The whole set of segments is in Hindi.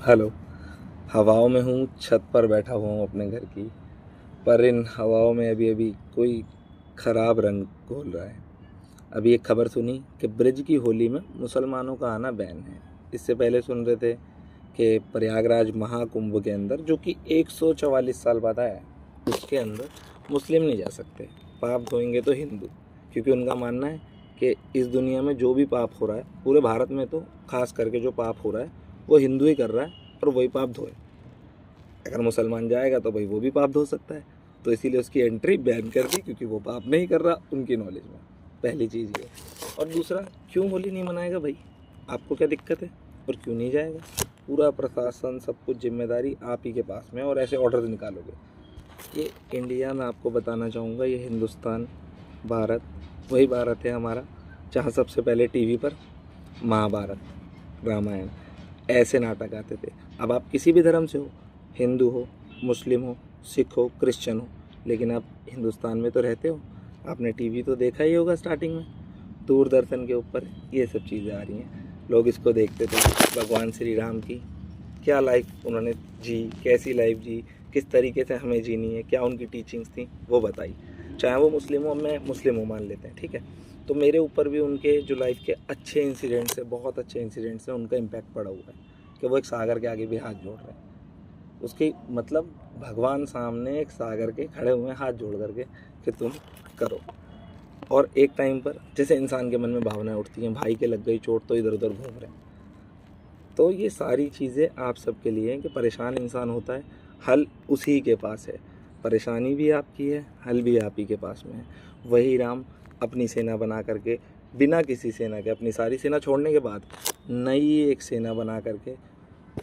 हेलो। हवाओं में हूँ, छत पर बैठा हुआ हूँ अपने घर की, पर इन हवाओं में अभी अभी कोई ख़राब रंग घोल रहा है। अभी एक खबर सुनी कि ब्रज की होली में मुसलमानों का आना बैन है। इससे पहले सुन रहे थे कि प्रयागराज महाकुंभ के अंदर, जो कि 144 साल बाद आया है, उसके अंदर मुस्लिम नहीं जा सकते, पाप धोएंगे तो हिंदू। क्योंकि उनका मानना है कि इस दुनिया में जो भी पाप हो रहा है, पूरे भारत में तो खास करके जो पाप हो रहा है वो हिंदू ही कर रहा है और वही पाप धोए। अगर मुसलमान जाएगा तो भाई वो भी पाप धो सकता है, तो इसीलिए उसकी एंट्री बैन कर दी, क्योंकि वो पाप नहीं कर रहा उनकी नॉलेज में। पहली चीज़ ये। और दूसरा, क्यों होली नहीं मनाएगा भाई? आपको क्या दिक्कत है और क्यों नहीं जाएगा? पूरा प्रशासन, सब कुछ जिम्मेदारी आप ही के पास में, और ऐसे ऑर्डर निकालोगे। ये इंडिया, मैं आपको बताना चाहूँगा, ये हिंदुस्तान, भारत वही भारत है हमारा जहाँ सबसे पहले टीवी पर महाभारत, रामायण ऐसे नाटक आते थे। अब आप किसी भी धर्म से हो, हिंदू हो, मुस्लिम हो, सिख हो, क्रिश्चियन हो, लेकिन आप हिंदुस्तान में तो रहते हो। आपने टीवी तो देखा ही होगा स्टार्टिंग में, दूरदर्शन के ऊपर ये सब चीज़ें आ रही हैं। लोग इसको देखते थे, भगवान श्री राम की क्या लाइफ उन्होंने जी, कैसी लाइफ जी, किस तरीके से हमें जीनी है, क्या उनकी टीचिंग्स थी, वो बताई। चाहे वो मुस्लिम हो, मैं मुस्लिम हूँ मान लेते हैं, ठीक है, तो मेरे ऊपर भी उनके जो लाइफ के अच्छे इंसिडेंट्स हैं, बहुत अच्छे इंसिडेंट्स हैं, उनका इम्पैक्ट पड़ा हुआ है कि वो एक सागर के आगे भी हाथ जोड़ रहे हैं। उसकी मतलब भगवान सामने एक सागर के खड़े हुए हैं हाथ जोड़ करके कि तुम करो। और एक टाइम पर जैसे इंसान के मन में भावनाएं उठती हैं, भाई के लग गई चोट तो इधर उधर घूम रहे हैं। तो ये सारी चीज़ें आप सबके लिए हैं कि परेशान इंसान होता है, हल उसी के पास है। परेशानी भी आपकी है, हल भी आप ही के पास में है। वही राम अपनी सेना बना करके, बिना किसी सेना के, अपनी सारी सेना छोड़ने के बाद नई एक सेना बना करके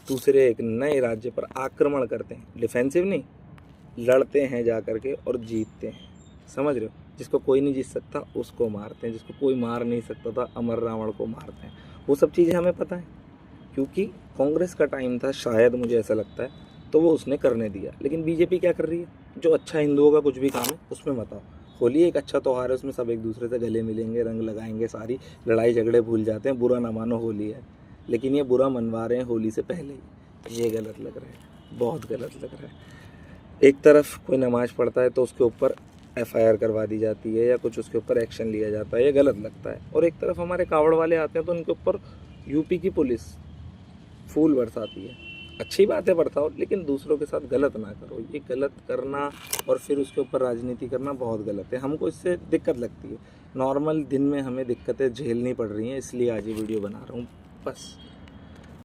दूसरे एक नए राज्य पर आक्रमण करते हैं। डिफेंसिव नहीं, लड़ते हैं जा करके और जीतते हैं। समझ रहे हो? जिसको कोई नहीं जीत सकता उसको मारते हैं, जिसको कोई मार नहीं सकता था अमर रावण को मारते हैं। वो सब चीज़ें हमें पता है, क्योंकि कांग्रेस का टाइम था शायद, मुझे ऐसा लगता है, तो वो उसने करने दिया। लेकिन बीजेपी क्या कर रही है? जो अच्छा हिंदुओं का कुछ भी काम है उसमें मत आओ। होली एक अच्छा त्यौहार है, उसमें सब एक दूसरे से गले मिलेंगे, रंग लगाएंगे, सारी लड़ाई झगड़े भूल जाते हैं। बुरा ना मानो, होली है, लेकिन ये बुरा मनवा रहे हैं होली से पहले ही। ये गलत लग रहा है, बहुत गलत लग रहा है। एक तरफ कोई नमाज़ पढ़ता है तो उसके ऊपर एफआईआर करवा दी जाती है या कुछ उसके ऊपर एक्शन लिया जाता है, ये गलत लगता है। और एक तरफ हमारे कावड़ वाले आते हैं तो उनके ऊपर यूपी की पुलिस फूल बरसाती है। अच्छी बात है, बरसाओ, लेकिन दूसरों के साथ गलत ना करो। ये गलत करना और फिर उसके ऊपर राजनीति करना बहुत गलत है। हमको इससे दिक्कत लगती है। नॉर्मल दिन में हमें दिक्कतें झेलनी पड़ रही हैं, इसलिए आज ये वीडियो बना रहा हूँ बस।